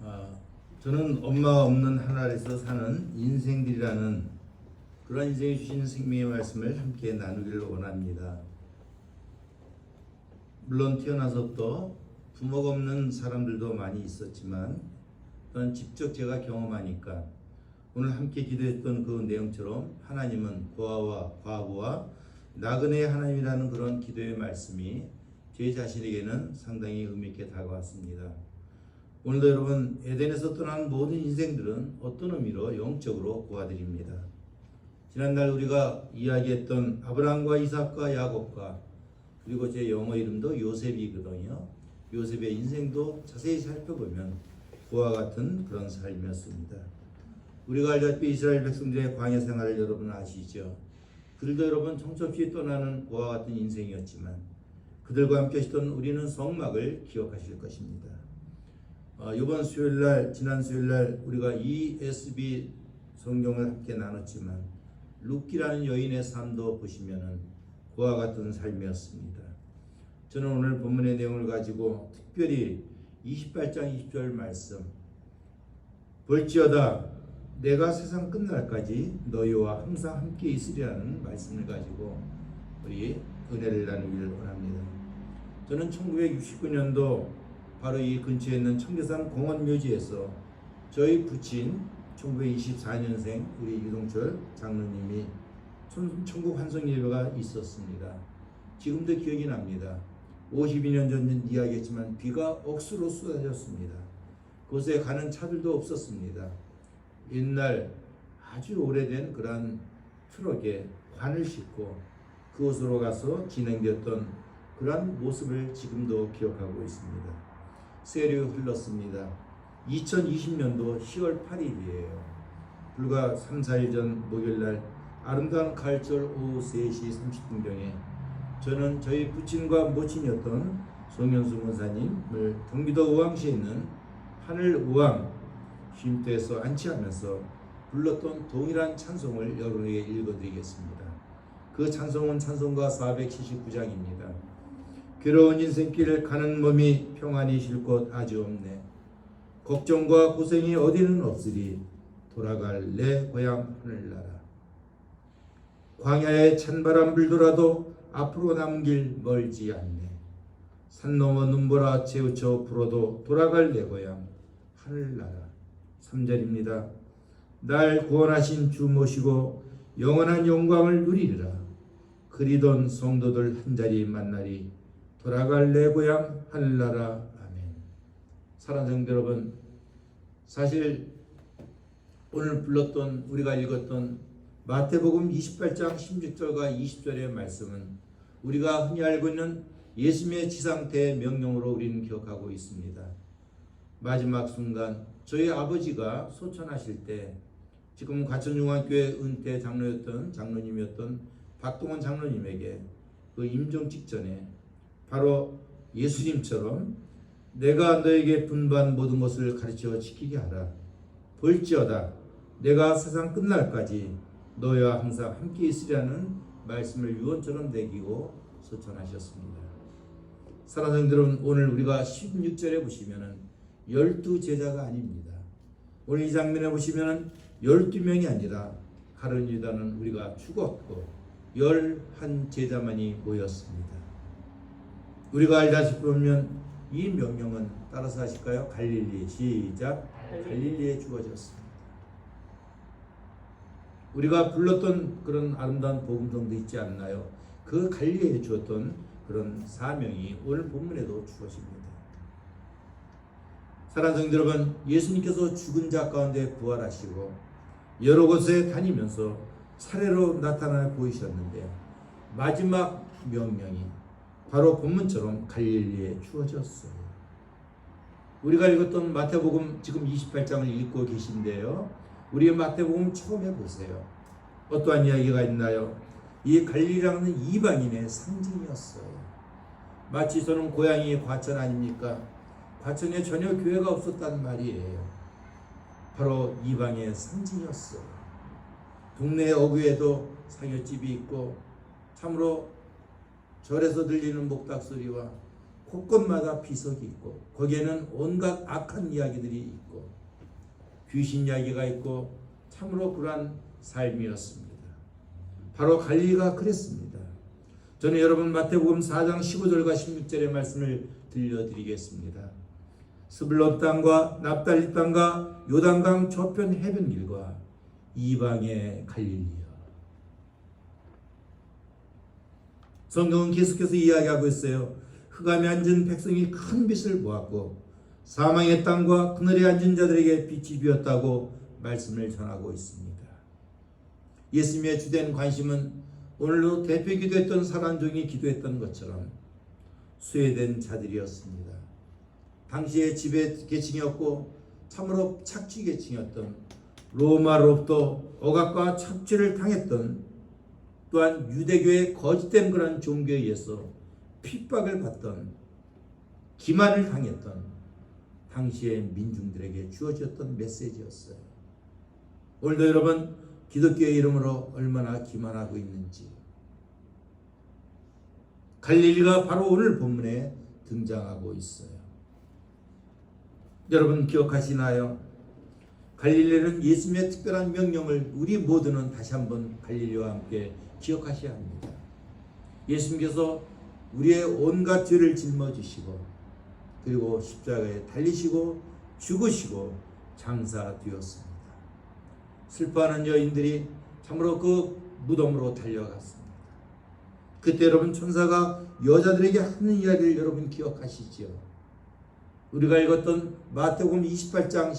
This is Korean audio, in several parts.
아, 저는 엄마 없는 하늘에서 사는 인생들이라는 그런 인생이 주신 생명의 말씀을 함께 나누기를 원합니다. 물론 태어나서부터 부모가 없는 사람들도 많이 있었지만 그건 직접 제가 경험하니까 오늘 함께 기도했던 그 내용처럼 하나님은 고아와 과부와 나그네의 하나님이라는 그런 기도의 말씀이 제 자신에게는 상당히 의미 있게 다가왔습니다. 오늘도 여러분, 에덴에서 떠난 모든 인생들은 어떤 의미로 영적으로 고아들입니다. 지난날 우리가 이야기했던 아브라함과 이삭과 야곱과 그리고 제 영어 이름도 요셉이거든요. 요셉의 인생도 자세히 살펴보면 고아 같은 그런 삶이었습니다. 우리가 알다시피 이스라엘 백성들의 광야 생활을 여러분 아시죠? 그들도 여러분 정처없이 떠나는 고아 같은 인생이었지만 그들과 함께 하시던 우리는 성막을 기억하실 것입니다. 이번 수요일날, 지난 수요일날 우리가 ESV 성경을 함께 나눴지만 룻기라는 여인의 삶도 보시면은 고아 같은 삶이었습니다. 저는 오늘 본문의 내용을 가지고 특별히 28장 20절 말씀, 볼지어다 내가 세상 끝날까지 너희와 항상 함께 있으리라는 말씀을 가지고 우리 은혜를 나누기를 원합니다. 저는 1969년도 바로 이 근처에 있는 청계산 공원묘지에서 저희 부친 1924년생 우리 유동철 장로님이 천국 환송 예배가 있었습니다. 지금도 기억이 납니다. 52년 전 이야기했지만 비가 억수로 쏟아졌습니다. 그곳에 가는 차들도 없었습니다. 옛날 아주 오래된 그런 트럭에 관을 싣고 그곳으로 가서 진행되었던 그러한 모습을 지금도 기억하고 있습니다. 세월이 흘렀습니다. 2020년도 10월 8일이에요. 불과 3, 4일 전 목요일날 아름다운 가을철 오후 3시 30분경에 저는 저희 부친과 모친이었던 송현수 목사님을 경기도 의왕시에 있는 하늘의왕 쉼터에서 안치하면서 불렀던 동일한 찬송을 여러분에게 읽어드리겠습니다. 그 찬송은 찬송가 479장입니다. 괴로운 인생길 가는 몸이 평안히 쉴 곳 아주 없네. 걱정과 고생이 어디는 없으리 돌아갈 내 고향 하늘나라. 광야에 찬바람 불더라도 앞으로 남은 길 멀지 않네. 산 넘어 눈보라 채우쳐 불어도 돌아갈 내 고향 하늘나라. 3절입니다. 날 구원하신 주 모시고 영원한 영광을 누리리라. 그리던 성도들 한자리 만나리 돌아갈 내 고향 하늘나라. 아멘. 사랑하는 성도 여러분, 사실 오늘 불렀던 우리가 읽었던 마태복음 28장 16절과 20절의 말씀은 우리가 흔히 알고 있는 예수님의 지상태 명령으로 우리는 기억하고 있습니다. 마지막 순간 저희 아버지가 소천하실 때 지금 과천중앙교회 은퇴 장로님이었던 박동원 장로님에게 그 임종 직전에 바로 예수님처럼 내가 너에게 분반 모든 것을 가르쳐 지키게 하라. 볼지어다 내가 세상 끝날까지 너희와 항상 함께 있으리라는 말씀을 유언처럼 내기고 소천하셨습니다. 사랑하는 여러분, 오늘 우리가 16절에 보시면은 12제자가 아닙니다. 오늘 이 장면에 보시면은 12명이 아니라 가룟 유다는 우리가 죽었고 11제자만이 모였습니다. 우리가 알다시피 보면 이 명령은 따라서 하실까요? 갈릴리, 시작. 갈릴리에 주어졌습니다. 우리가 불렀던 그런 아름다운 복음성도 있지 않나요? 그 갈릴리에 주었던 그런 사명이 오늘 본문에도 주어집니다. 사랑하는 성도 여러분, 예수님께서 죽은 자 가운데 부활하시고 여러 곳에 다니면서 차례로 나타나 보이셨는데 마지막 명령이 바로 본문처럼 갈릴리에 주어졌어요. 우리가 읽었던 마태복음 지금 28장을 읽고 계신데요. 우리 마태복음 처음 해보세요. 어떠한 이야기가 있나요? 이 갈릴리라는 이방인의 상징이었어요. 마치 저는 고향이 과천 아닙니까? 과천에 전혀 교회가 없었단 말이에요. 바로 이방의 상징이었어요. 동네 어귀에도 상여집이 있고 참으로 절에서 들리는 목탁 소리와 곳곳마다 비석이 있고 거기에는 온갖 악한 이야기들이 있고 귀신 이야기가 있고 참으로 그러한 삶이었습니다. 바로 갈릴리가 그랬습니다. 저는 여러분 마태복음 4장 15절과 16절의 말씀을 들려드리겠습니다. 스불론 땅과 납달리 땅과 요단강 저편 해변길과 이방의 갈릴리여. 성경은 계속해서 이야기하고 있어요. 흑암에 앉은 백성이 큰 빛을 보았고 사망의 땅과 그늘에 앉은 자들에게 빛이 비었다고 말씀을 전하고 있습니다. 예수님의 주된 관심은 오늘도 대표 기도했던 사란종이 기도했던 것처럼 수혜된 자들이었습니다. 당시의 지배 계층이었고 참으로 착취 계층이었던 로마로부터 억압과 착취를 당했던 또한 유대교의 거짓된 그런 종교에 의해서 핍박을 받던 기만을 당했던 당시의 민중들에게 주어졌던 메시지였어요. 오늘도 여러분 기독교의 이름으로 얼마나 기만하고 있는지 갈릴리가 바로 오늘 본문에 등장하고 있어요. 여러분 기억하시나요? 갈릴리는 예수님의 특별한 명령을 우리 모두는 다시 한번 갈릴리와 함께 기억하셔야 합니다. 예수님께서 우리의 온갖 죄를 짊어지시고 그리고 십자가에 달리시고 죽으시고 장사되었습니다. 슬퍼하는 여인들이 참으로 그 무덤으로 달려갔습니다. 그때 여러분 천사가 여자들에게 하는 이야기를 여러분 기억하시지요? 우리가 읽었던 마태복음 28장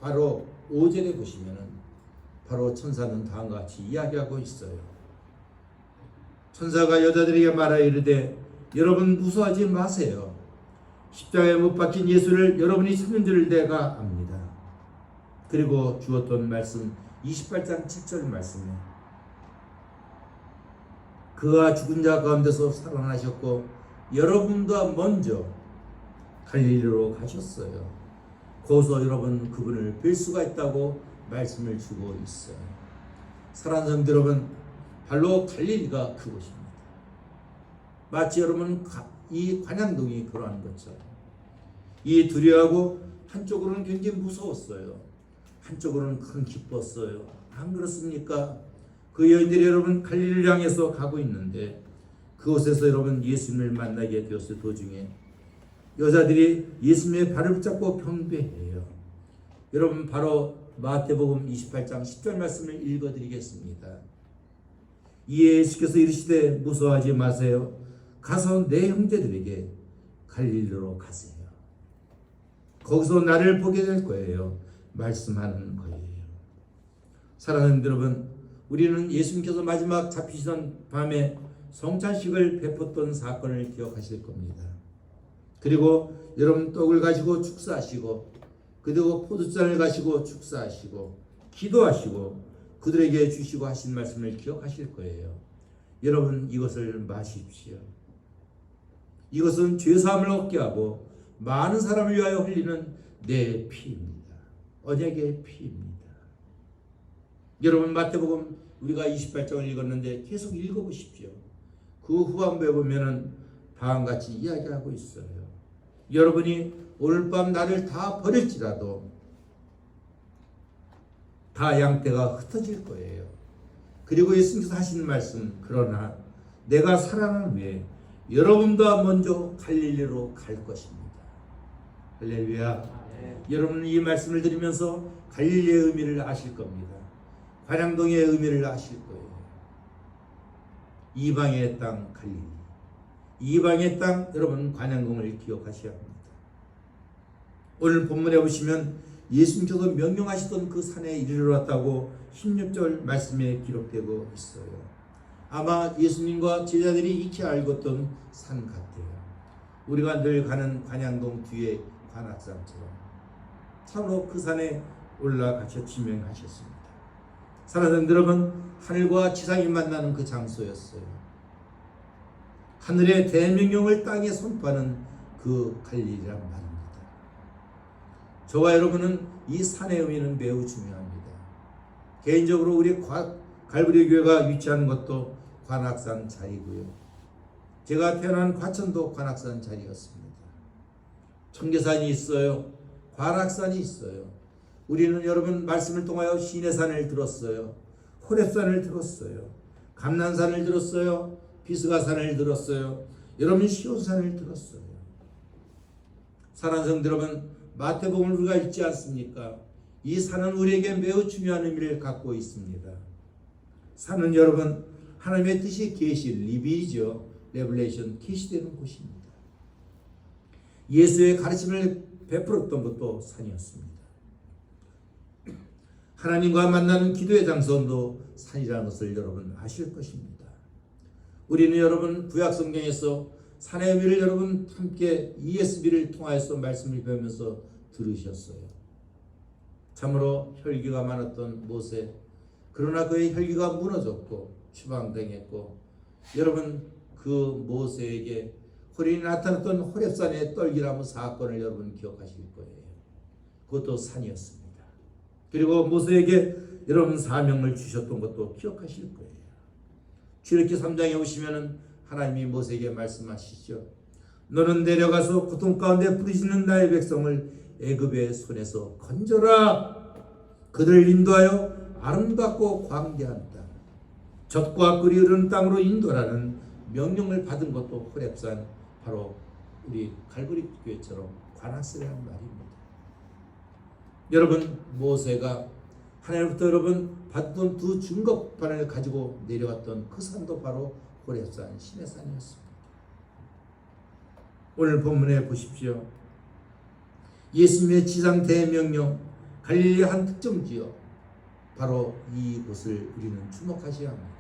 바로 5절에 보시면은 바로 천사는 다음과 같이 이야기하고 있어요. 천사가 여자들에게 말하여 이르되 여러분 무서워하지 마세요. 십자가에 못 박힌 예수를 여러분이 찾는 줄 내가 압니다. 그리고 주었던 말씀 28장 7절 말씀에 그가 죽은 자 가운데서 살아나셨고 여러분보다 먼저 갈릴리로 가셨어요. 거기서 여러분 그분을 뵐 수가 있다고 말씀을 주고 있어요. 사랑하는 성도 여러분, 바로 갈릴리가 그곳입니다. 마치 여러분 이 관양동이 그러한 것처럼 이 두려워하고 한쪽으로는 굉장히 무서웠어요. 한쪽으로는 큰 기뻤어요. 안 그렇습니까? 그 여인들이 여러분 갈릴리를 향해서 가고 있는데 그곳에서 여러분 예수님을 만나게 되었을 도중에 여자들이 예수님의 발을 붙잡고 경배해요. 여러분 바로 마태복음 28장 10절 말씀을 읽어드리겠습니다. 이에 예수께서 이르시되 무서워하지 마세요. 가서 내 형제들에게 갈릴리로 가세요. 거기서 나를 보게 될 거예요. 말씀하는 거예요. 사랑하는 여러분, 우리는 예수님께서 마지막 잡히시던 밤에 성찬식을 베풀었던 사건을 기억하실 겁니다. 그리고 여러분 떡을 가지고 축사하시고 그리고 포도잔을 가지고 축사하시고 기도하시고 그들에게 주시고 하신 말씀을 기억하실 거예요. 여러분 이것을 마십시오. 이것은 죄사함을 얻게 하고 많은 사람을 위하여 흘리는 내 피입니다. 언약의 피입니다. 여러분 마태복음 우리가 28장을 읽었는데 계속 읽어보십시오. 그 후반부에 보면은 다음과 같이 이야기하고 있어요. 여러분이 오늘 밤 나를 다 버릴지라도 다 양떼가 흩어질 거예요. 그리고 예수님께서 하신 말씀, 그러나 내가 살아난 후에 여러분보다 먼저 갈릴리로 갈 것입니다. 할렐루야. 여러분은 이 말씀을 들으면서 갈릴리의 의미를 아실 겁니다. 관양동의 의미를 아실 거예요. 이방의 땅 갈릴리, 이방의 땅 여러분 관양동을 기억하셔야 합니다. 오늘 본문에 보시면 예수님께서 명령하시던 그 산에 이르렀다고 16절 말씀에 기록되고 있어요. 아마 예수님과 제자들이 익히 알겠던 산 같아요. 우리가 늘 가는 관양동 뒤에 관악산처럼 참으로 그 산에 올라가셔 지명하셨습니다. 사랑하는 여러분, 하늘과 지상이 만나는 그 장소였어요. 하늘의 대명령을 땅에 선포하는 그 갈릴리란 말입니다. 저와 여러분은 이 산의 의미는 매우 중요합니다. 개인적으로 우리 갈보리 교회가 위치하는 것도 관악산 자리고요. 제가 태어난 과천도 관악산 자리였습니다. 청계산이 있어요. 관악산이 있어요. 우리는 여러분 말씀을 통하여 시내산을 들었어요. 호렙산을 들었어요. 감난산을 들었어요. 비스가산을 들었어요. 여러분 시온산을 들었어요. 사랑하는 성도 여러분, 마태복음을 우리가 읽지 않습니까? 이 산은 우리에게 매우 중요한 의미를 갖고 있습니다. 산은 여러분 하나님의 뜻이 계시, 리비죠. 레블레이션, 계시되는 곳입니다. 예수의 가르침을 베풀었던 것도 산이었습니다. 하나님과 만나는 기도의 장소도 산이라는 것을 여러분 아실 것입니다. 우리는 여러분 구약 성경에서 산의 의미를 여러분 함께 ESV를 통하여서 말씀을 배우면서 들으셨어요. 참으로 혈기가 많았던 모세, 그러나 그의 혈기가 무너졌고 추방당했고, 여러분 그 모세에게 호련히 나타났던 호렙산의 떨기나무 사건을 여러분 기억하실 거예요. 그것도 산이었습니다. 그리고 모세에게 여러분 사명을 주셨던 것도 기억하실 거예요. 출애굽기 3장에 오시면은 하나님이 모세에게 말씀하시죠. 너는 내려가서 고통 가운데 부르짖는 나의 백성을 애굽의 손에서 건져라. 그들을 인도하여 아름답고 광대한 땅, 젖과 꿀이 흐르는 땅으로 인도라는 명령을 받은 것도 호렙산, 바로 우리 갈보리 교회처럼 관악산이라는 말입니다. 여러분 모세가 하나님부터 여러분 받던 두 증거판을 가지고 내려왔던 그 산도 바로 호렙산, 시내산이었습니다. 오늘 본문에 보십시오. 예수님의 지상 대명령, 갈릴리 한 특정 지역, 바로 이곳을 우리는 주목하셔야 합니다.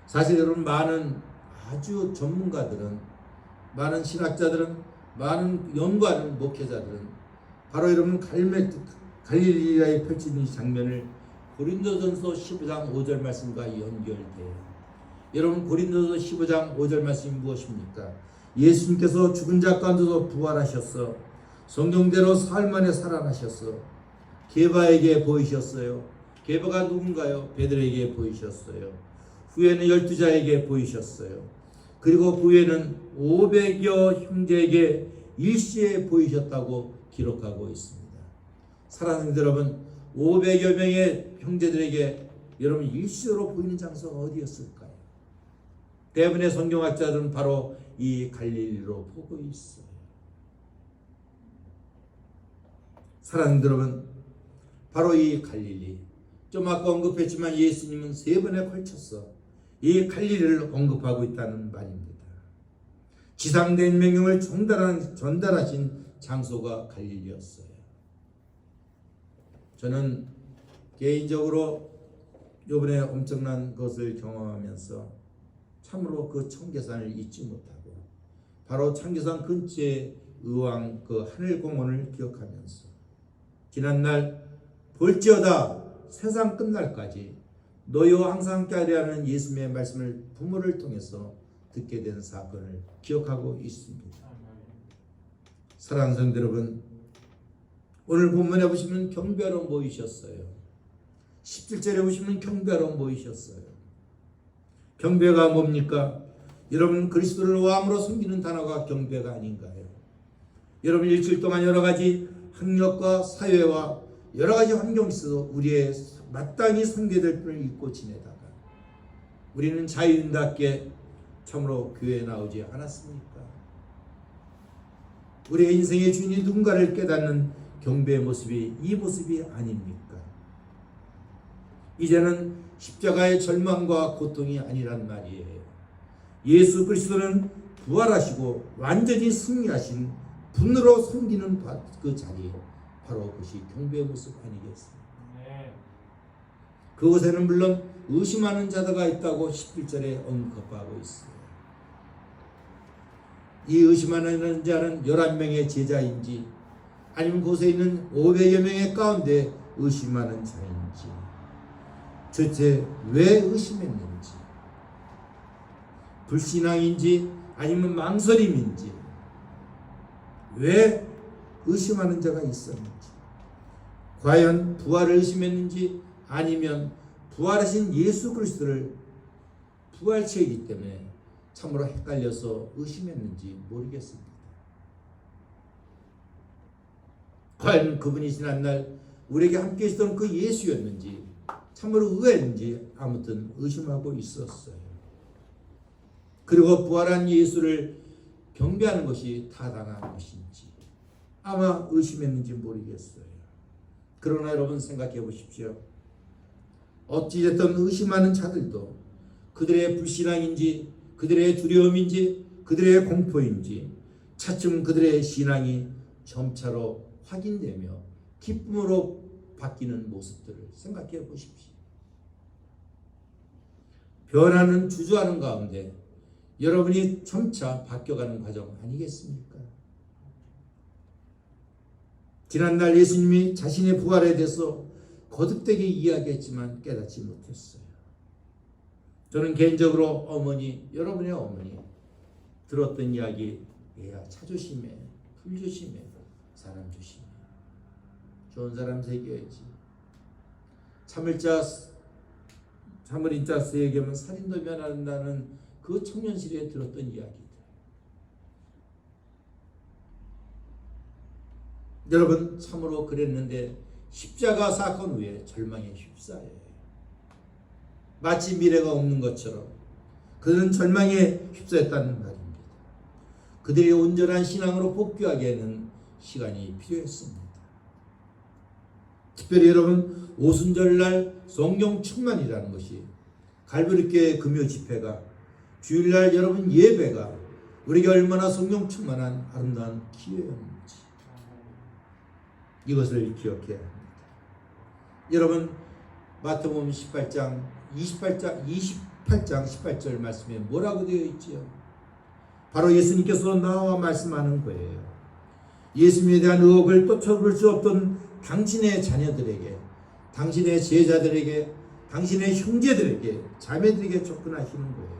사실 여러분 많은 아주 전문가들은, 많은 신학자들은, 많은 연구하는 목회자들은 바로 여러분 갈릴리에 펼쳐진 이 장면을 고린도전서 15장 5절 말씀과 연결돼요. 여러분 고린도서 15장 5절 말씀이 무엇입니까? 예수님께서 죽은 자 가운데서 부활하셨어. 성경대로 사흘 만에 살아나셨어. 게바에게 보이셨어요. 게바가 누군가요? 베드로에게 보이셨어요. 후에는 12자에게 보이셨어요. 그리고 그 후에는 500여 형제에게 일시에 보이셨다고 기록하고 있습니다. 사랑하는 여러분, 500여 명의 형제들에게 여러분 일시로 보이는 장소가 어디였을까요? 대부분의 성경학자들은 바로 이 갈릴리로 보고 있어요. 사랑하는 여러분, 바로 이 갈릴리, 좀 아까 언급했지만 예수님은 3번에 걸쳐서 이 갈릴리를 언급하고 있다는 말입니다. 지상된 명령을 전달하신 장소가 갈릴리였어요. 저는 개인적으로 이번에 엄청난 것을 경험하면서 참으로 그 청계산을 잊지 못하고, 바로 청계산 근처의 의왕 그 하늘공원을 기억하면서 지난날 볼지어다 세상 끝날까지 너희와 항상 함께하리 하는 예수님의 말씀을 부모를 통해서 듣게 된 사건을 기억하고 있습니다. 사랑하는 성도 여러분, 오늘 본문에 보시면 경배하러 모이셨어요. 17절에 보시면 경배하러 모이셨어요. 경배가 뭡니까? 여러분 그리스도를 왕으로 섬기는 단어가 경배가 아닌가요? 여러분 일주일 동안 여러 가지 학력과 사회와 여러 가지 환경 속에서 우리의 마땅히 섬겨될 분을 잊고 지내다가 우리는 자유인답게 참으로 교회에 나오지 않았습니까? 우리의 인생의 주인이 누군가를 깨닫는 경배의 모습이 이 모습이 아닙니까? 이제는 십자가의 절망과 고통이 아니란 말이에요. 예수 그리스도는 부활하시고 완전히 승리하신 분으로 섬기는 그 자리, 바로 그것이 경배의 모습 아니겠습니까? 네. 그곳에는 물론 의심하는 자가 있다고 11절에 언급하고 있어요. 이 의심하는 자는 11명의 제자인지 아니면 그곳에 있는 500여 명의 가운데 의심하는 자인지, 도대체 왜 의심했는지, 불신앙인지 아니면 망설임인지, 왜 의심하는 자가 있었는지, 과연 부활을 의심했는지 아니면 부활하신 예수 그리스도를 부활체이기 때문에 참으로 헷갈려서 의심했는지 모르겠습니다. 과연 그분이 지난날 우리에게 함께 있었던 그 예수였는지 참으로 의아했는지 아무튼 의심하고 있었어요. 그리고 부활한 예수를 경배하는 것이 타당한 것인지 아마 의심했는지 모르겠어요. 그러나 여러분 생각해 보십시오. 어찌됐든 의심하는 자들도 그들의 불신앙인지 그들의 두려움인지 그들의 공포인지 차츰 그들의 신앙이 점차로 확인되며 기쁨으로 바뀌는 모습들을 생각해 보십시오. 변화는 주저하는 가운데 여러분이 점차 바뀌어가는 과정 아니겠습니까? 지난날 예수님이 자신의 부활에 대해서 거듭되게 이야기했지만 깨닫지 못했어요. 저는 개인적으로 어머니, 여러분의 어머니 들었던 이야기, 얘야 차 조심해, 풀 조심해, 사람 조심해, 좋은 사람 새겨야지. 참을 인자 쓰에게만 살인도 면한다는 그 청년실에 들었던 이야기들. 여러분 참으로 그랬는데 십자가 사건 후에 절망에 휩싸여요. 마치 미래가 없는 것처럼 그들은 절망에 휩싸였다는 말입니다. 그들의 온전한 신앙으로 복귀하기에는 시간이 필요했습니다. 특별히 여러분 오순절날 성령 충만이라는 것이 갈보리교회 금요 집회가 주일날 여러분 예배가 우리에게 얼마나 성령 충만한 아름다운 기회였는지 이것을 기억해야 합니다. 여러분 마태복음 18장 18절 말씀에 뭐라고 되어 있지요? 바로 예수님께서 나와 말씀하는 거예요. 예수님에 대한 의혹을 쫓아볼 수 없던 당신의 자녀들에게, 당신의 제자들에게, 당신의 형제들에게, 자매들에게 접근하시는 거예요.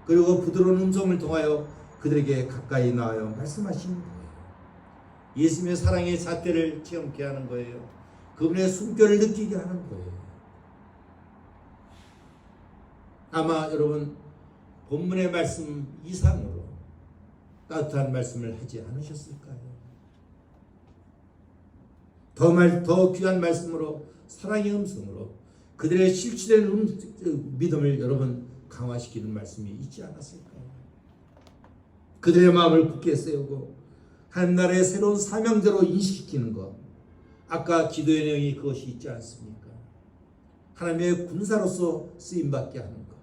그리고 부드러운 음성을 통하여 그들에게 가까이 나와요 말씀하시는 거예요. 예수님의 사랑의 잣대를 체험케 하는 거예요. 그분의 숨결을 느끼게 하는 거예요. 아마 여러분 본문의 말씀 이상으로 따뜻한 말씀을 하지 않으셨을까요? 더 귀한 말씀으로 사랑의 음성으로 그들의 실추된 믿음을 여러분 강화시키는 말씀이 있지 않았을까요? 그들의 마음을 굳게 세우고 하나님 나라의 새로운 사명자로 인식시키는 것. 아까 기도의 내용이 그것이 있지 않습니까? 하나님의 군사로서 쓰임받게 하는 것.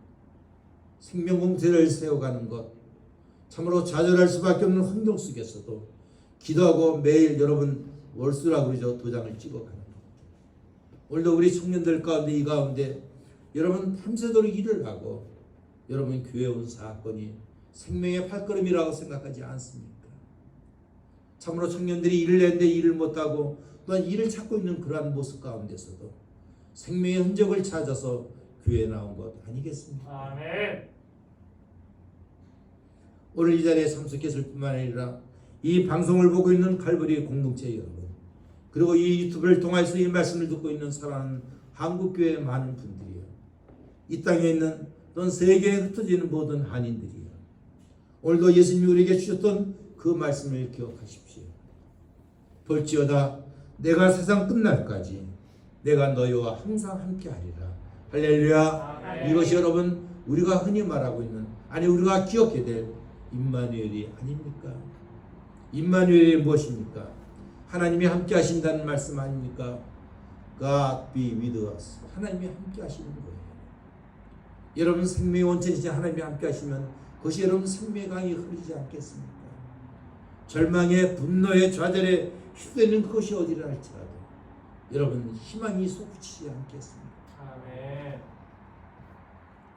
생명공태를 세워가는 것. 참으로 좌절할 수밖에 없는 환경 속에서도 기도하고 매일 여러분 월수라고 그러죠. 도장을 찍어가는 것. 오늘도 우리 청년들 가운데 이 가운데 여러분 밤새도록 일을 하고 여러분 교회에 온 사건이 생명의 발걸음이라고 생각하지 않습니까? 참으로 청년들이 일을 했는데 일을 못하고 또한 일을 찾고 있는 그러한 모습 가운데서도 생명의 흔적을 찾아서 교회에 나온 것 아니겠습니까? 아멘. 오늘 이 자리에 참석했을 뿐만 아니라 이 방송을 보고 있는 갈보리 공동체 여러분, 그리고 이 유튜브를 통해서 이 말씀을 듣고 있는 사랑하는 한국교회의 많은 분들이요, 이 땅에 있는 또는 세계에 흩어지는 모든 한인들이요, 오늘도 예수님이 우리에게 주셨던 그 말씀을 기억하십시오. 볼지어다 내가 세상 끝날까지 내가 너희와 항상 함께하리라. 할렐루야. 아멘. 이것이 여러분 우리가 흔히 말하고 있는, 아니 우리가 기억해야 될 임마누엘이 아닙니까? 임마누엘이 무엇입니까? 하나님이 함께 하신다는 말씀 아닙니까? God be with us. 하나님이 함께 하시는 거예요. 여러분 생명의 원천이신 하나님이 함께 하시면 그것이 여러분 생명의 강이 흐르지 않겠습니까? 절망의 분노의 좌절에 휩쓸리는 그것이 어디를 할지라도 여러분 희망이 솟구치지 않겠습니까? 아멘.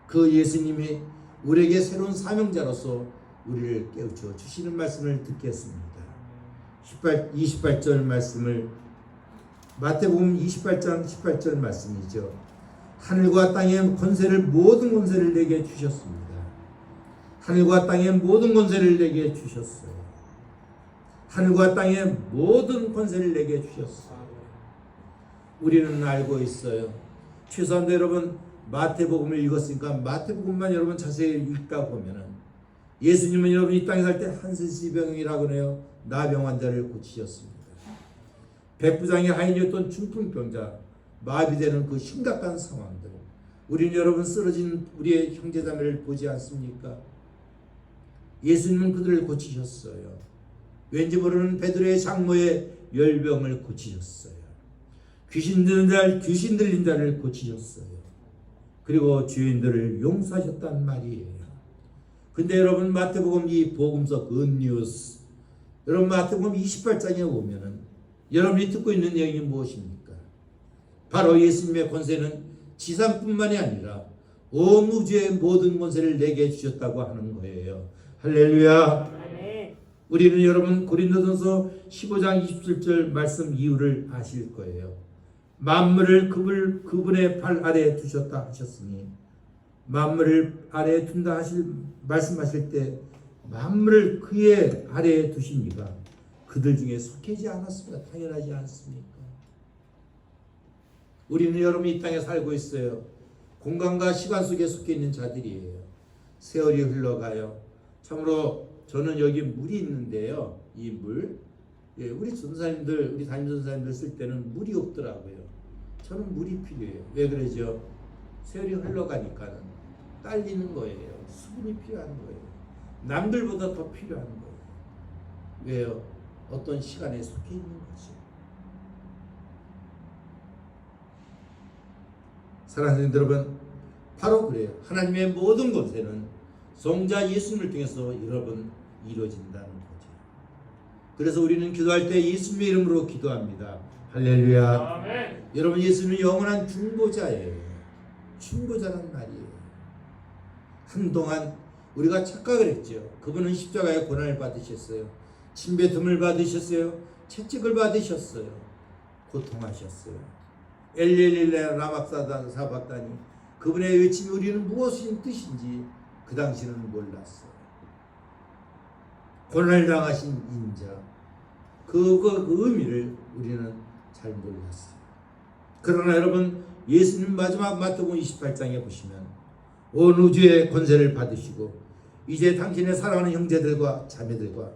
그 예수님이 우리에게 새로운 사명자로서 우리를 깨우쳐 주시는 말씀을 듣겠습니다. 28절 말씀을, 마태복음 28장 18절 말씀이죠. 하늘과 땅의 권세를, 모든 권세를 내게 주셨습니다. 하늘과 땅의 모든 권세를 내게 주셨어요. 하늘과 땅의 모든 권세를 내게 주셨어요. 우리는 알고 있어요. 최소한 여러분 마태복음을 읽었으니까 마태복음만 여러분 자세히 읽다 보면은 예수님은 여러분 이 땅에 살 때 한센시병이라고 해요. 나병 환자를 고치셨습니다. 백부장의 하인이었던 중풍병자, 마비되는 그 심각한 상황들. 우리는 여러분 쓰러진 우리의 형제자매를 보지 않습니까? 예수님은 그들을 고치셨어요. 왠지 모르는 베드로의 장모의 열병을 고치셨어요. 귀신 들린 자를 고치셨어요. 그리고 죄인들을 용서하셨단 말이에요. 근데 여러분 마태복음 이 복음서 굿뉴스, 여러분 마태복음 28장에 보면은 여러분이 듣고 있는 내용이 무엇입니까? 바로 예수님의 권세는 지상뿐만이 아니라 온 우주의 모든 권세를 내게 주셨다고 하는 거예요. 할렐루야. 우리는 여러분 고린도전서 15장 27절 말씀 이유를 아실 거예요. 만물을 그분의 발 아래에 두셨다 하셨으니, 만물을 아래에 둔다 말씀하실 때 만물을 그의 아래에 두신 이가 그들 중에 속하지 않았습니까? 당연하지 않습니까? 우리는 여러분 이 땅에 살고 있어요. 공간과 시간 속에 속해 있는 자들이에요. 세월이 흘러가요. 참으로 저는 여기 물이 있는데요. 이 물, 우리 전사님들, 우리 담임 전사님들 쓸 때는 물이 없더라고요. 저는 물이 필요해요. 왜 그러죠? 세월이 흘러가니까는 딸리는 거예요. 수분이 필요한 거예요. 남들보다 더 필요한 거예요. 왜요? 어떤 시간에 속해 있는 거죠. 사랑하는 여러분, 바로 그래요. 하나님의 모든 권세는 성자 예수님을 통해서 여러분 이루어진다는 거죠. 그래서 우리는 기도할 때 예수님의 이름으로 기도합니다. 할렐루야. 아멘. 여러분 예수님은 영원한 중보자예요. 중보자란 말이에요. 한동안 우리가 착각을 했죠. 그분은 십자가의 고난을 받으셨어요. 침뱉음을 받으셨어요. 채찍을 받으셨어요. 고통하셨어요. 엘리엘리 라막사단 사박다니, 그분의 외침이 우리는 무엇인 뜻인지 그 당시는 몰랐어요. 고난을 당하신 인자, 그 의미를 우리는 잘 몰랐어요. 그러나 여러분 예수님 마지막 마태복음 28장에 보시면 온 우주의 권세를 받으시고 이제 당신의 사랑하는 형제들과 자매들과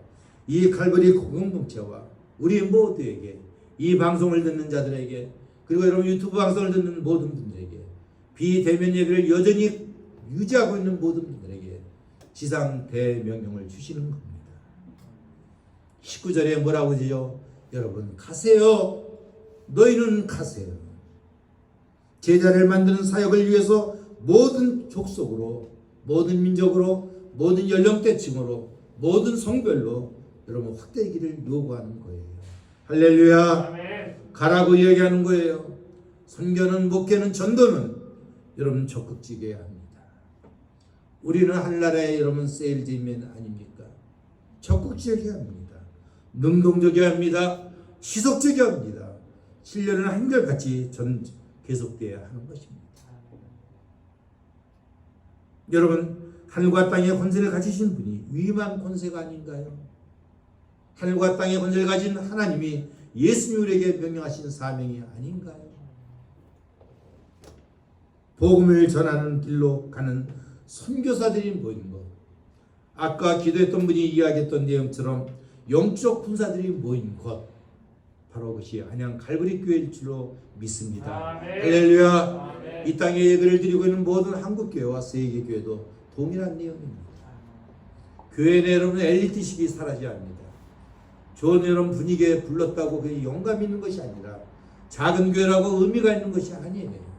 이 칼버리 공동체와 우리 모두에게, 이 방송을 듣는 자들에게, 그리고 여러분 유튜브 방송을 듣는 모든 분들에게, 비대면 예배를 여전히 유지하고 있는 모든 분들에게 지상 대명령을 주시는 겁니다. 19절에 뭐라고 하죠? 여러분 가세요. 너희는 가세요. 제자를 만드는 사역을 위해서 모든 족속으로, 모든 민족으로, 모든 연령대층으로, 모든 성별로 여러분 확대기를 요구하는 거예요. 할렐루야. 아멘. 가라고 이야기하는 거예요. 선교는, 목회는, 전도는 여러분 적극적이어야 합니다. 우리는 한나라의 여러분 세일즈맨 아닙니까? 적극적이어야 합니다. 능동적이어야 합니다. 지속적이어야 합니다. 7년은 한결같이 계속되어야 하는 것입니다. 여러분 하늘과 땅의 권세를 가지신 분이 위임한 권세가 아닌가요? 하늘과 땅의 권세를 가진 하나님이 예수님 우리에게 명령하신 사명이 아닌가요? 복음을 전하는 길로 가는 선교사들이 모인 것, 아까 기도했던 분이 이야기했던 내용처럼 영적 군사들이 모인 것, 바로 그것이 안양 갈보리 교회일 줄로 믿습니다. 할렐루야. 아멘. 이 땅에 예배를 드리고 있는 모든 한국교회와 세계교회도 동일한 내용입니다. 교회 내 여러분 엘리트식이 사라져야 합니다. 좋은 여러분 분위기에 불렀다고 그게 영감 있는 것이 아니라 작은 교회라고 의미가 있는 것이 아니에요.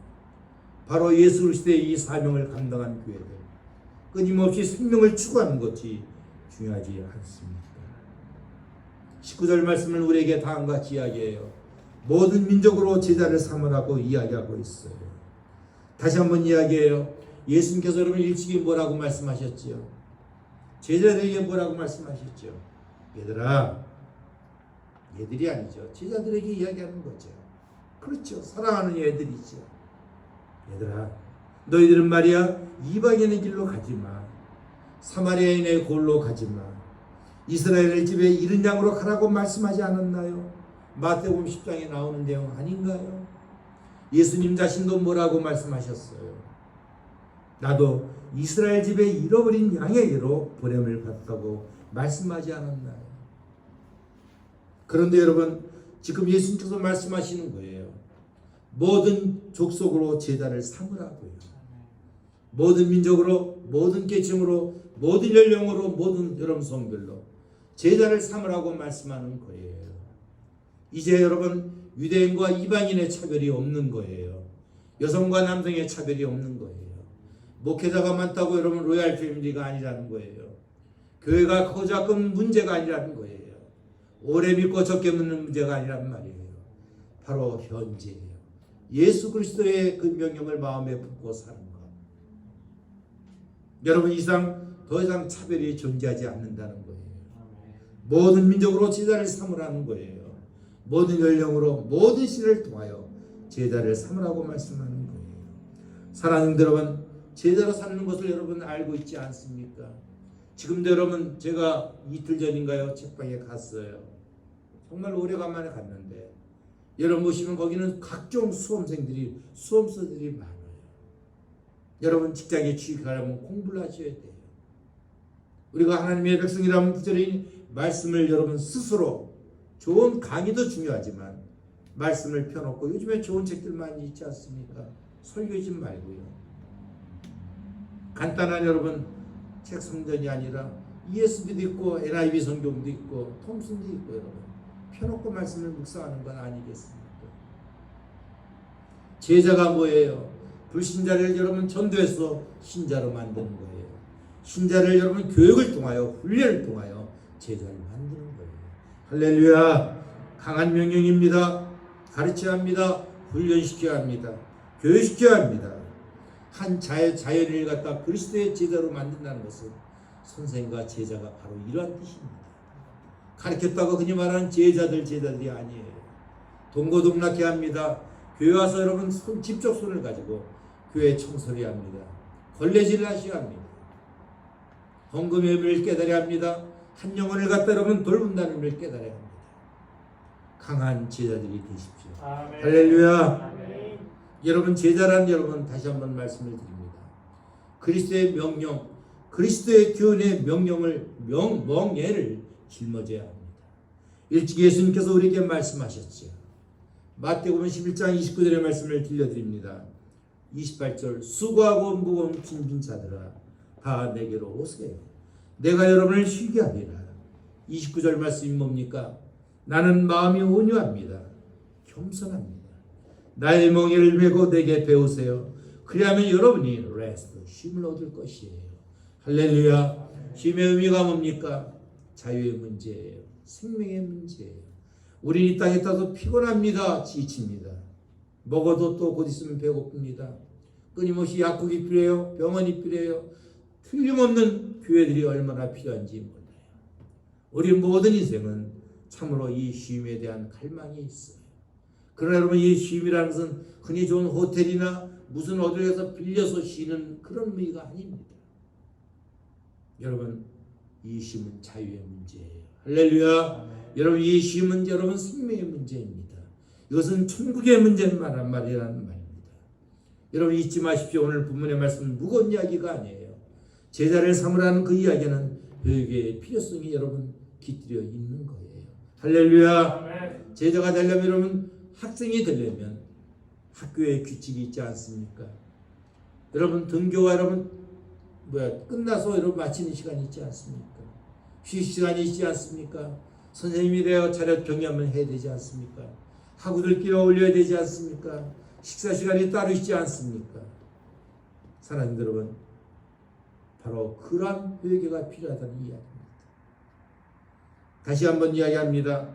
바로 예수 그리스도의 이 사명을 감당한 교회들, 끊임없이 생명을 추구하는 것이 중요하지 않습니까? 19절 말씀을 우리에게 다음과 같이 이야기해요. 모든 민족으로 제자를 삼으라고 이야기하고 있어요. 다시 한번 이야기해요. 예수님께서 여러분 일찍이 뭐라고 말씀하셨지요? 제자들에게 뭐라고 말씀하셨죠? 얘들아, 얘들이 아니죠. 제자들에게 이야기하는 거죠. 그렇죠. 사랑하는 애들이죠. 얘들아, 너희들은 말이야 이방인의 길로 가지마. 사마리아인의 골로 가지마. 이스라엘 집에 이른 양으로 가라고 말씀하지 않았나요? 마태복음 10장에 나오는 내용 아닌가요? 예수님 자신도 뭐라고 말씀하셨어요? 나도 이스라엘 집에 잃어버린 양에게로 보냄을 받았다고 말씀하지 않았나요? 그런데 여러분, 지금 예수님께서 말씀하시는 거예요. 모든 족속으로 제자를 삼으라고요. 모든 민족으로, 모든 계층으로, 모든 연령으로, 모든 여러분 성별로 제자를 삼으라고 말씀하는 거예요. 이제 여러분, 유대인과 이방인의 차별이 없는 거예요. 여성과 남성의 차별이 없는 거예요. 목회자가 많다고 여러분 로얄 패밀리가 아니라는 거예요. 교회가 크고 작은 문제가 아니라는 거예요. 오래 믿고 적게 믿는 문제가 아니란 말이에요. 바로 현재예요. 예수 그리스도의 그 명령을 마음에 품고 사는 것. 여러분, 더 이상 차별이 존재하지 않는다는 거예요. 모든 민족으로 제자를 삼으라는 거예요. 모든 연령으로, 모든 시대를 통하여 제자를 삼으라고 말씀하는 거예요. 사랑하는 여러분, 제자로 삼는 것을 여러분 알고 있지 않습니까? 지금도 여러분, 제가 이틀 전인가요? 책방에 갔어요. 정말 오래간만에 갔는데 여러분 보시면 거기는 각종 수험생들이 많아요. 여러분, 직장에 취직하려면 공부를 하셔야 돼요. 우리가 하나님의 백성이라면 부지런히 말씀을 여러분 스스로, 좋은 강의도 중요하지만 말씀을 펴놓고, 요즘에 좋은 책들 많이 있지 않습니까? 설교지 말고요. 간단한 여러분 책 성전이 아니라 ESV도 있고 NIV 성경도 있고 톰슨도 있고 여러분 펴놓고 말씀을 묵상하는 건 아니겠습니까? 제자가 뭐예요? 불신자를 여러분 전도해서 신자로 만드는 거예요. 신자를 여러분 교육을 통하여, 훈련을 통하여 제자를 만드는 거예요. 할렐루야. 강한 명령입니다. 가르쳐야 합니다. 훈련시켜야 합니다. 교육시켜야 합니다. 한 자연을 갖다 그리스도의 제자로 만든다는 것은 선생과 제자가 바로 이러한 뜻입니다. 가르쳤다고 그냥 말하는 제자들이 아니에요. 동고동락해야 합니다. 교회 와서 여러분 직접 손을 가지고 교회 청소를 해야 합니다. 걸레질을 하셔야 합니다. 헌금의 의미를 깨달아야 합니다. 한 영혼을 갖다 여러분 돌본다는 의미를 깨달아야 합니다. 강한 제자들이 되십시오. 아멘. 할렐루야. 아멘. 여러분, 제자란 여러분 다시 한번 말씀을 드립니다. 그리스도의 명령, 그리스도의 교훈의 멍에를 짊어져야 합니다. 일찍 예수님께서 우리에게 말씀하셨죠. 마태복음 11장 29절의 말씀을 들려드립니다. 28절, 수고하고 무거운 짐진 자들아 다 내게로 오세요. 내가 여러분을 쉬게 하리라. 29절 말씀이 뭡니까? 나는 마음이 온유합니다. 겸손합니다. 나의 멍에를 메고 내게 배우세요. 그리하면 여러분이 쉼을 얻을 것이에요. 할렐루야. 쉼의 의미가 뭡니까? 자유의 문제예요. 생명의 문제예요. 우린 이 땅에 따서 피곤합니다. 지칩니다. 먹어도 또 곧 있으면 배고픕니다. 끊임없이 약국이 필요해요. 병원이 필요해요. 틀림없는 교회들이 얼마나 필요한지 몰라요. 우리 모든 인생은 참으로 이 쉼에 대한 갈망이 있어요. 그러나 여러분, 이 쉼이라는 것은 흔히 좋은 호텔이나 무슨 어디에서 빌려서 쉬는 그런 의미가 아닙니다. 여러분, 이 쉼은 자유의 문제예요. 할렐루야. 여러분, 이 쉼은 여러분 생명의 문제입니다. 이것은 천국의 문제만 말이라는 말입니다. 여러분, 잊지 마십시오. 오늘 본문의 말씀은 무거운 이야기가 아니에요. 제자를 삼으라는 그 이야기는 교육의 필요성이 여러분 깃들여 있는 거예요. 할렐루야. 제자가 되려면 여러분, 학생이 되려면 학교에 규칙이 있지 않습니까? 여러분, 등교가 여러분 끝나서 여러분 마치는 시간이 있지 않습니까? 휴식 시간이 있지 않습니까? 선생님이 되어 차렷 경례하면 해야 되지 않습니까? 학우들끼리 어울려야 되지 않습니까? 식사 시간이 따로 있지 않습니까? 사랑하는 여러분, 바로 그러한 회개가 필요하다는 이야기입니다. 다시 한번 이야기합니다.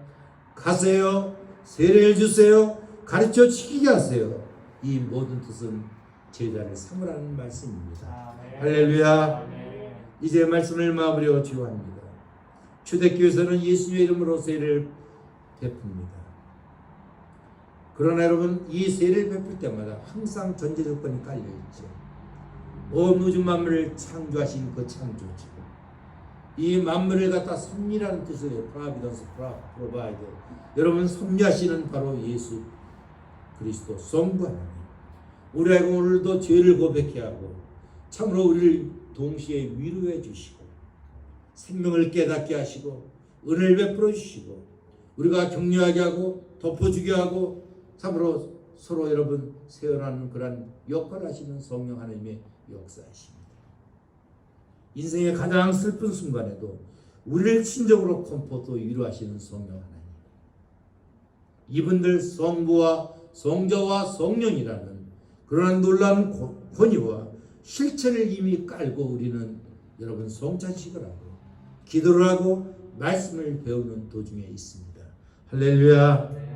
가세요. 세례를 주세요. 가르쳐 지키게 하세요. 이 모든 뜻은 제자를 삼으라는 말씀입니다. 아멘. 할렐루야. 아멘. 이제 말씀을 마무리하고 기도합니다. 초대교회에서는 예수님의 이름으로 세례를 베풉니다. 그러나 여러분, 이 세례를 베풀 때마다 항상 전제 조건이 깔려있죠. 온 우주 만물을 창조하신 그 창조주, 이 만물을 갖다 섭리라는 뜻이에요. 프라비던스, 프로바이더. 여러분, 섭리하시는 바로 예수 그리스도 성부 하나님. 우리 알고 오늘도 죄를 고백해야 하고 참으로 우리를 동시에 위로해 주시고 생명을 깨닫게 하시고 은혜를 베풀어 주시고 우리가 격려하게 하고 덮어주게 하고 참으로 서로 여러분 세워나가는 그런 역할을 하시는 성령 하나님의 역사이십니다. 인생의 가장 슬픈 순간에도 우리를 친적으로 컴포트 위로하시는 성령 하나님, 이분들 성부와 성자와 성령이라는 그러한 놀라운 권위와 실체를 이미 깔고 우리는 여러분 성찬식을 하고 기도를 하고 말씀을 배우는 도중에 있습니다. 할렐루야.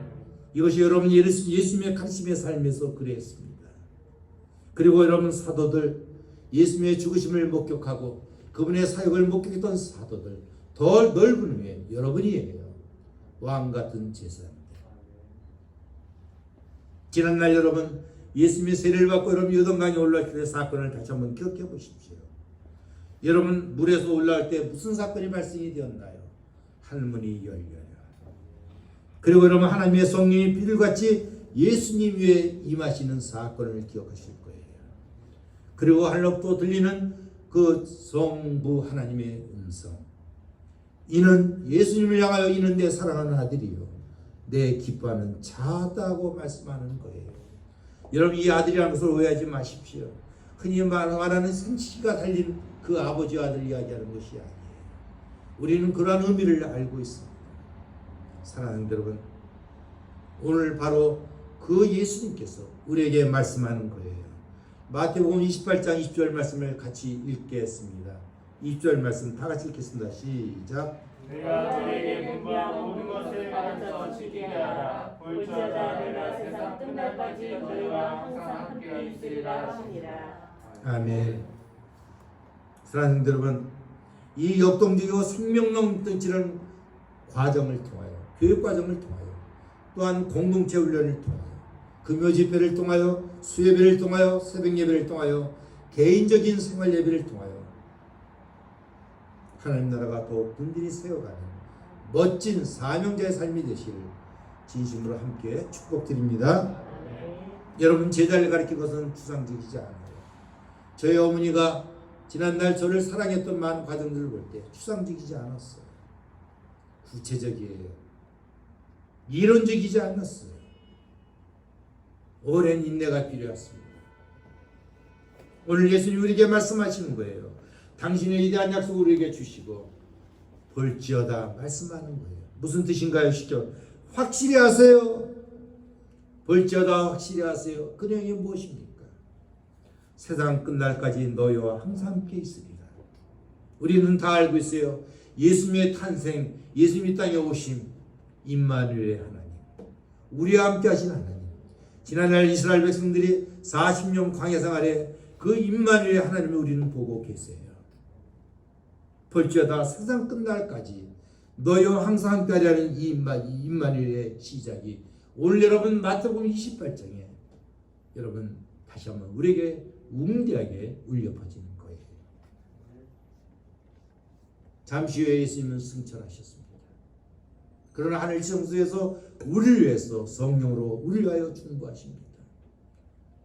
이것이 여러분 예수님의 가르침의 삶에서 그랬습니다. 그리고 여러분 사도들, 예수님의 죽으심을 목격하고 그분의 사역을 목격했던 사도들, 더 넓은 후에 여러분이에요. 왕같은 제사입니다. 지난날 여러분 예수님의 세례를 받고 여러분 요단강에 올라갈 때 사건을 다시 한번 기억해 보십시오. 여러분 물에서 올라올 때 무슨 사건이 발생이 되었나요? 하늘문이 열려요. 그리고 여러분 하나님의 성령이 비둘같이 예수님 위에 임하시는 사건을 기억하실 거예요. 그리고 하늘로부터 들리는 그 성부 하나님의 음성, 이는 예수님을 향하여 이는 내 사랑하는 아들이요 내 기뻐하는 자다고 말씀하는 거예요. 여러분 이 아들이라는 것을 오해하지 마십시오. 흔히 말하는 생시가 달린 그 아버지 아들 이야기하는 것이 아니에요. 우리는 그러한 의미를 알고 있습니다. 사랑하는 여러분, 오늘 바로 그 예수님께서 우리에게 말씀하는 거예요. 마태복음 28장 20절 말씀을 같이 읽겠습니다. 20절 말씀 다 같이 읽겠습니다. 시작. 내가 너에게 분부한 모든 것을 가르쳐 지키게 하라. 볼지어다 내가 세상 끝날까지 너희와 항상 함께 있으리라 하시니라. 아멘. 사랑하는 여러분, 이 역동적이고 생명 넘치는 과정을 통하여, 교육 과정을 통하여, 또한 공동체 훈련을 통하여, 금요 집회를 통하여, 수예배를 통하여, 새벽 예배를 통하여, 개인적인 생활 예배를 통하여 하나님 나라가 더욱 든든히 세워가는 멋진 사명자의 삶이 되시를 진심으로 함께 축복드립니다. 여러분 제자를 가리킨 것은 추상적이지 않아요. 저희 어머니가 지난날 저를 사랑했던 많은 과정들을 볼 때 추상적이지 않았어요. 구체적이에요. 이론적이지 않았어요. 오랜 인내가 필요했습니다. 오늘 예수님 우리에게 말씀하시는 거예요. 당신의 위대한 약속을 우리에게 주시고 볼지어다 말씀하는 거예요. 무슨 뜻인가요? 시죠. 확실히 하세요. 볼지어다 확실히 하세요. 그 내용이 무엇입니까? 세상 끝날까지 너희와 항상 함께 있으리라. 우리는 다 알고 있어요. 예수님의 탄생, 예수님이 땅에 오심, 임마누엘의 하나님, 우리와 함께 하신 하나님. 지난날 이스라엘 백성들이 40년 광야 생활에 그 임마누엘의 하나님을 우리는 보고 계세요. 볼지어다 세상 끝날까지 너희와 항상 함께하리라는 이 임마누엘의 시작이 오늘 여러분 마태복음 28장에 여러분 다시 한번 우리에게 웅대하게 울려 퍼지는 거예요. 잠시 후에 예수님은 승천하셨습니다. 그러나 하늘 지성소에서 우리를 위해서 성령으로 우리를 위하여 중보하십니다.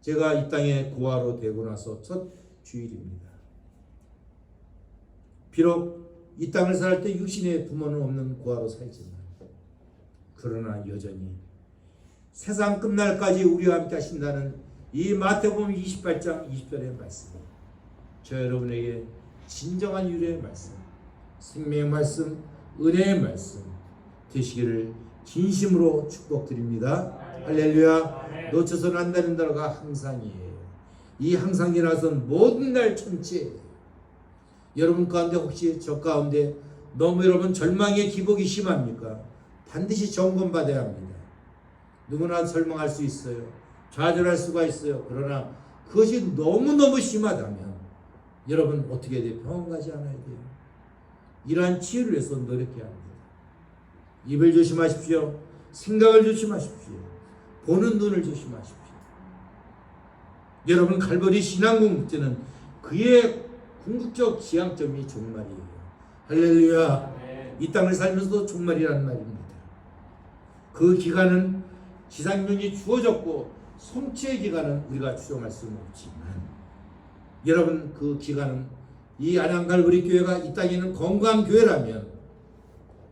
제가 이 땅에 고아로 되고 나서 첫 주일입니다. 비록 이 땅을 살 때 육신의 부모는 없는 고아로 살지만 그러나 여전히 세상 끝날까지 우리와 함께 하신다는 이 마태복음 28장 20절의 말씀, 저 여러분에게 진정한 유래의 말씀, 생명의 말씀, 은혜의 말씀 되시기를 진심으로 축복드립니다. 할렐루야. 놓쳐서는 안 되는 단어가 항상이에요. 이 항상이라서는 모든 날 천지예요. 여러분 가운데 혹시 저 가운데 너무 여러분 절망의 기복이 심합니까? 반드시 점검받아야 합니다. 누구나 절망할 수 있어요. 좌절할 수가 있어요. 그러나 그것이 너무너무 심하다면 여러분 어떻게 돼요? 병원 가지 않아야 돼요. 이러한 치유를 위해서 노력해야 합니다. 입을 조심하십시오. 생각을 조심하십시오. 보는 눈을 조심하십시오. 여러분 갈보리 신앙공동체는 그의 궁극적 지향점이 종말이에요. 할렐루야. 이 땅을 살면서도 종말이라는 말입니다. 그 기간은 지상명이 주어졌고 성취의 기간은 우리가 추정할 수는 없지만 여러분 그 기간은 이 안양갈보리 교회가 이 땅에 있는 건강한 교회라면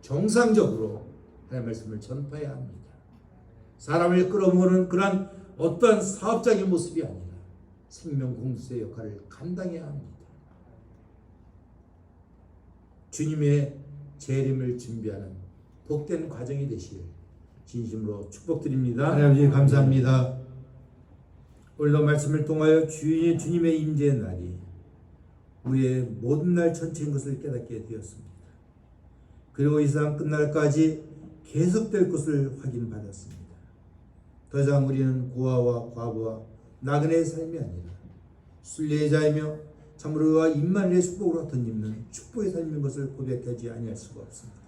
정상적으로 하나님의 말씀을 전파해야 합니다. 사람을 끌어모으는 그러한 어떠한 사업적인 모습이 아니라 생명 공동체의 역할을 감당해야 합니다. 주님의 재림을 준비하는 복된 과정이 되시길 진심으로 축복드립니다. 하나님 아버지 감사합니다. 오늘도 말씀을 통하여 주님의 임재의 날이 우리의 모든 날 전체인 것을 깨닫게 되었습니다. 그리고 이 세상 끝날까지 계속될 것을 확인받았습니다. 더 이상 우리는 고아와 과부와 나그네의 삶이 아니라 순례자이며 참으로와 임마누엘의 축복으로 덧입는 축복의 삶인 것을 고백하지 아니할 수가 없습니다.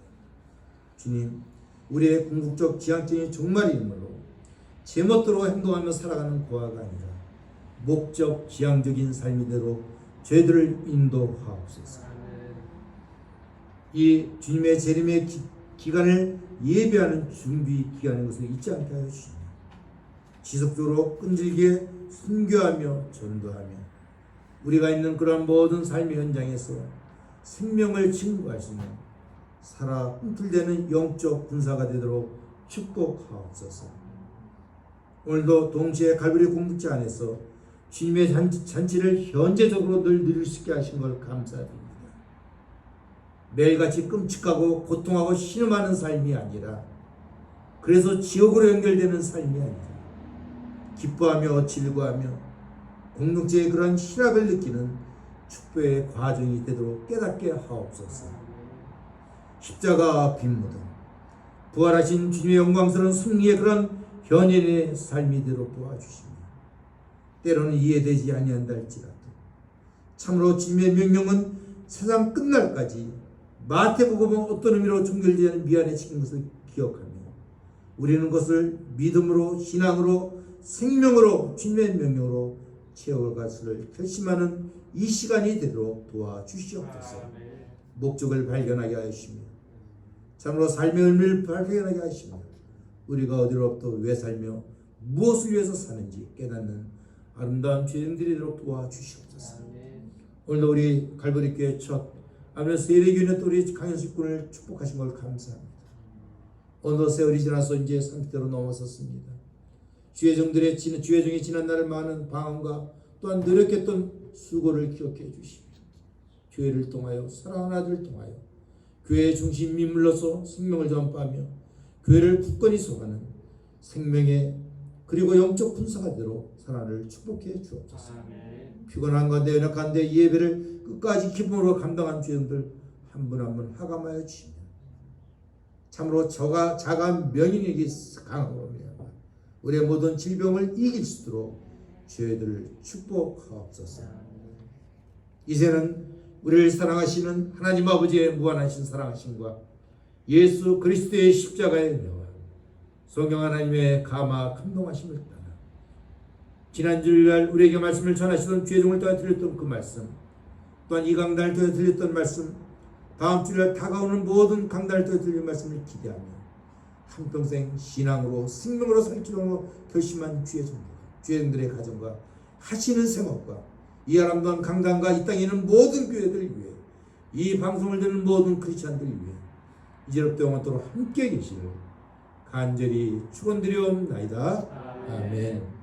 주님, 우리의 궁극적 지향점이 종말이므로 제멋대로 행동하며 살아가는 고아가 아니라 목적 지향적인 삶이대로 저희들을 인도하옵소서. 이 주님의 재림의 기간을 예배하는 준비 기간인 것을 잊지 않게 하여 주시며 지속적으로 끈질기게 순교하며 전도하며 우리가 있는 그런 모든 삶의 현장에서 생명을 증거할 수 있는 살아 꿈틀대는 영적 군사가 되도록 축복하옵소서. 오늘도 동시에 갈보리 공동체 안에서 주님의 잔치를 현재적으로 늘 누릴 수 있게 하신 걸 감사드립니다. 매일같이 끔찍하고 고통하고 신음하는 삶이 아니라 그래서 지옥으로 연결되는 삶이 아니라 기뻐하며 즐거워하며 공동체의 그런 희락을 느끼는 축복의 과정이 되도록 깨닫게 하옵소서. 십자가 빈무덤 부활하신 주님의 영광스러운 승리의 그런 현인의 삶이 되도록 도와주시며 때로는 이해되지 아니한다 할지라도 참으로 주님의 명령은 세상 끝날까지 마태복음은 어떤 의미로 종결되는 미안에 지킨 것을 기억하며 우리는 그것을 믿음으로 신앙으로 생명으로 주님의 명령으로 채워갈 것을 결심하는 이 시간이 되도록 도와주시옵소서. 목적을 발견하게 하시며 참으로 삶의 의미를 발견하게 하시며 우리가 어디로부터 왜 살며 무엇을 위해서 사는지 깨닫는 아름다운 죄인들이 되도록 도와주시옵소서. 오늘도 우리 갈보리 교회 첫 아멘 세례교회 또 우리 강현식 군을 축복하신 걸 감사합니다. 어느 세월이 지나서 이제 30대로 넘어섰습니다. 주의 종이 지난 날을 많은 방황과 또한 노력했던 수고를 기억해 주시며 교회를 통하여 사랑하는 아들을 통하여 교회의 중심이 물러서 생명을 전파하며 교회를 굳건히 소화하는 생명의 그리고 영적 군사가 되도록 사랑을 축복해 주옵소서. 피곤한 가운데 연약한 데 예배를 끝까지 기쁨으로 감당한 주님들 한 분 한 분 하감하여 주시며 참으로 자가 명인에게 강하며 우리의 모든 질병을 이길 수 있도록 저희들을 축복하옵소서. 이제는 우리를 사랑하시는 하나님 아버지의 무한하신 사랑하심과 예수 그리스도의 십자가의 은혜와 성령 하나님의 감화 감동하심을 따라 지난 주일날 우리에게 말씀을 전하시던 주의종을 따라 들렸던 그 말씀 또한 이 강단을 통해 들렸던 말씀 다음 주일날 다가오는 모든 강단을 통해 들릴 말씀을 기대하며 한평생 신앙으로 생명으로 살기로 결심한 주의종들의 가정과 하시는 생업과 이 아름다운 강단과 이 땅에 있는 모든 교회들을 위해 이 방송을 듣는 모든 크리스찬들을 위해 이제부터 영원토록 함께 계시를 간절히 축원드리옵나이다. 아멘.